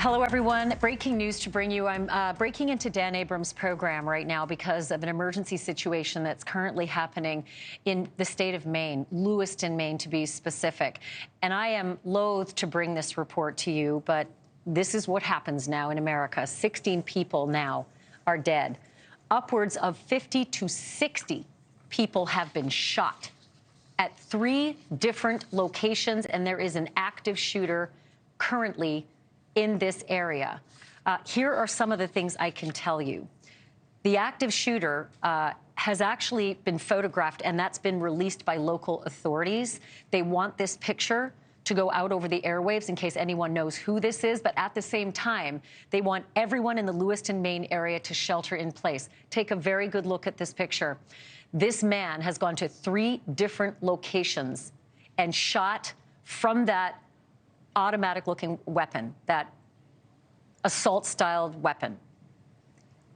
Hello, everyone. Breaking news to bring you. I'm breaking into Dan Abrams' program right now because of an emergency situation that's currently happening in the state of Maine, Lewiston, Maine, to be specific. And I am loath to bring this report to you, but this is what happens now in America. 16 people now are dead. Upwards of 50 to 60 people have been shot at 3 different locations, and there is an active shooter currently in this area. Here are some of the things I can tell you. The active shooter has actually been photographed, and that's been released by local authorities. They want this picture to go out over the airwaves in case anyone knows who this is, but at the same time, they want everyone in the Lewiston, Maine area to shelter in place. Take a very good look at this picture. This man has gone to 3 different locations and shot from that automatic-looking weapon, that assault-styled weapon.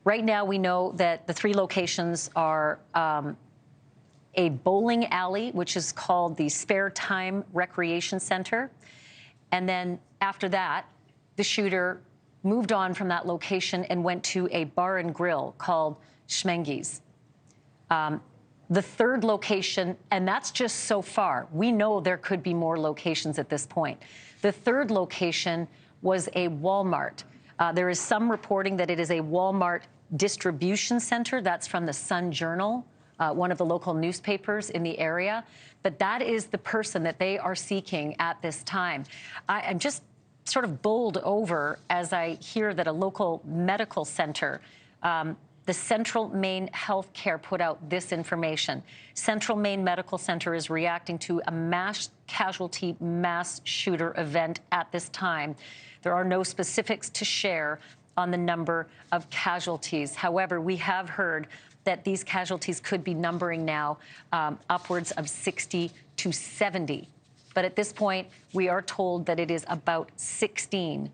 Right now, we know that the 3 locations are a bowling alley, which is called the Spare Time Recreation Center. And then after that, the shooter moved on from that location and went to a bar and grill called Schmengi's. The 3rd location, and that's just so far. We know there could be more locations at this point. The 3rd location was a Walmart. There is some reporting that it is a Walmart distribution center. That's from the Sun Journal, one of the local newspapers in the area. But that is the person that they are seeking at this time. I'm just sort of bowled over as I hear that a local medical center, the Central Maine Healthcare, put out this information. Central Maine Medical Center is reacting to a mass casualty mass shooter event at this time. There are no specifics to share on the number of casualties. However, we have heard that these casualties could be numbering now upwards of 60 to 70. But at this point, we are told that it is about 16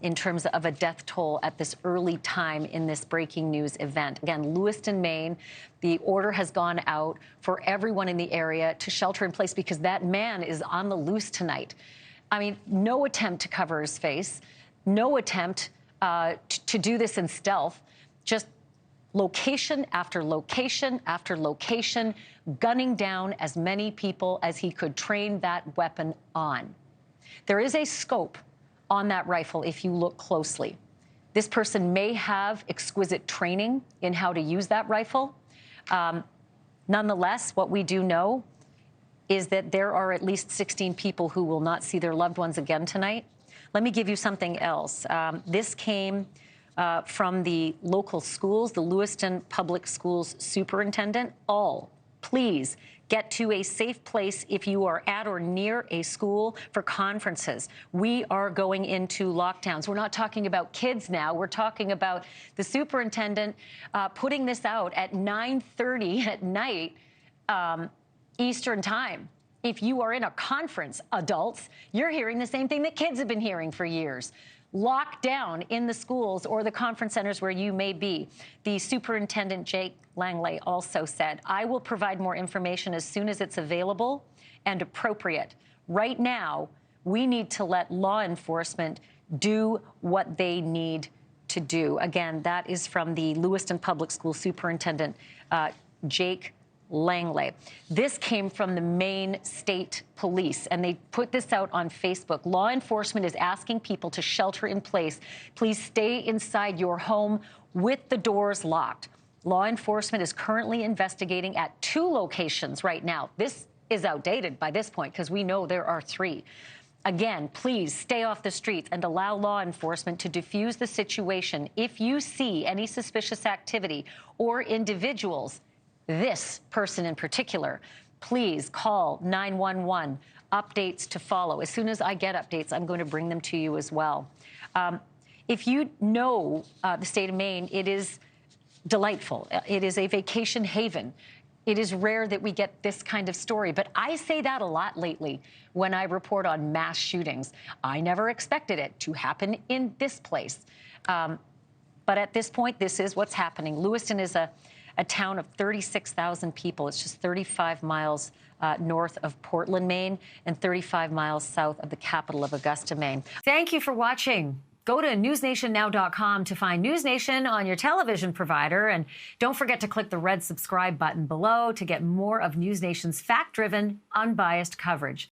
in terms of a death toll at this early time in this breaking news event. Again, Lewiston, Maine, the order has gone out for everyone in the area to shelter in place because that man is on the loose tonight. I mean, no attempt to cover his face, no attempt to do this in stealth, just location after location after location, gunning down as many people as he could train that weapon on. There is a scope on that rifle if you look closely. This person may have exquisite training in how to use that rifle. Nonetheless, what we do know is that there are at least 16 people who will not see their loved ones again tonight. Let me give you something else. This came from the local schools, the Lewiston Public Schools superintendent. All, please, get to a safe place if you are at or near a school for conferences. We are going into lockdowns. We're not talking about kids now. We're talking about the superintendent putting this out at 9:30 at night Eastern time. If you are in a conference, adults, you're hearing the same thing that kids have been hearing for years. Locked down in the schools or the conference centers where you may be. The superintendent, Jake Langley, also said, I will provide more information as soon as it's available and appropriate. Right now, we need to let law enforcement do what they need to do. Again, that is from the Lewiston Public School Superintendent, Jake Langley. This came from the Maine State Police, and they put this out on Facebook. Law enforcement is asking people to shelter in place. Please stay inside your home with the doors locked. Law enforcement is currently investigating at 2 locations right now. This is outdated by this point because we know there are 3. Again, please stay off the streets and allow law enforcement to defuse the situation. If you see any suspicious activity or individuals, this person in particular, please call 911. Updates to follow. As soon as I get updates, I'm going to bring them to you as well. If you know the state of Maine, it is delightful. It is a vacation haven. It is rare that we get this kind of story, but I say that a lot lately when I report on mass shootings. I never expected it to happen in this place. But at this point, this is what's happening. Lewiston is a town of 36,000 people. It's just 35 miles north of Portland, Maine, and 35 miles south of the capital of Augusta, Maine. Thank you for watching. Go to newsnationnow.com to find NewsNation on your television provider. And don't forget to click the red subscribe button below to get more of NewsNation's fact-driven, unbiased coverage.